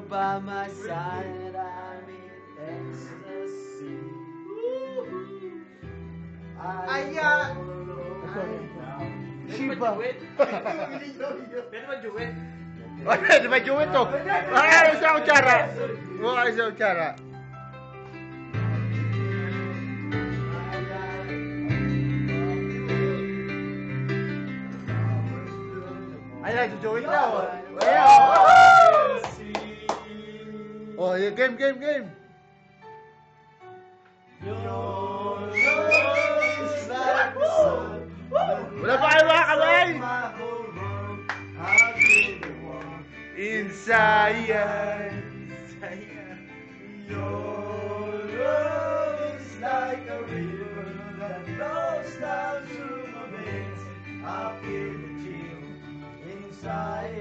By my side, I'm in ecstasy. Shiba. Pwede ba duet? Di ba juwit to? Ay, sa kutsara. Ay, sa kutsara. Ayan, juwit na. Ayan. Oh, game. Wala pa kayo mga kamay! Inside. Your love is like a river that flows down through my veins. I feel the chill inside.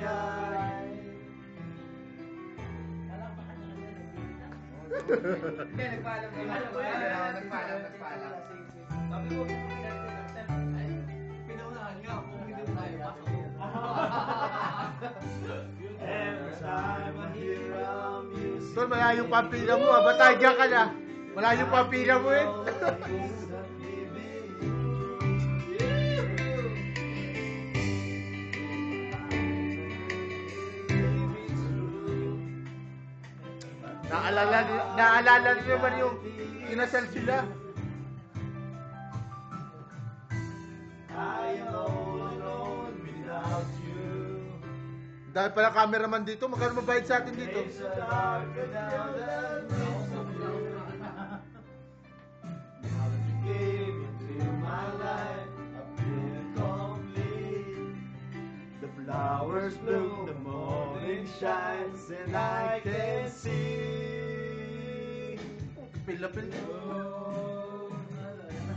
Hindi, nagpaalam. Sabi ko, pinaunahan nga ako. Hindi mo tayo pasok. Tol, malayo pa ang pila mo. Batagya ka na. Malayo pa ang pila mo eh. Naalala niyo naman yung kinasal sila. Dahil pala cameraman dito, magkano mabayad sa atin dito? The flowers bloom, the morning shines, and I can see. Pila-pil.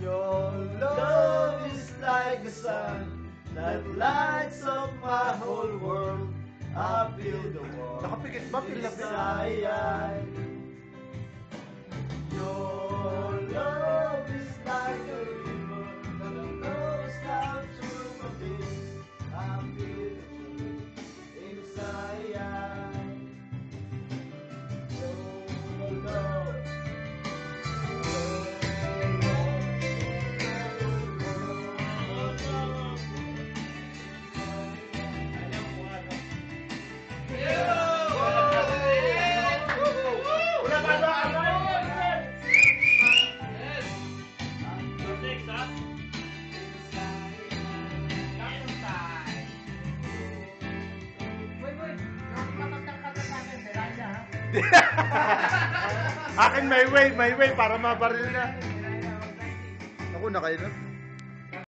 Your love is like the sun that lights up my whole world. I feel the warmth Nakapikit ba? Pila-pil. inside. Your love is like a river that flows down through my veins. I feel the truth inside. Your love. Akin may way para mabaril na. Ako na kayo na.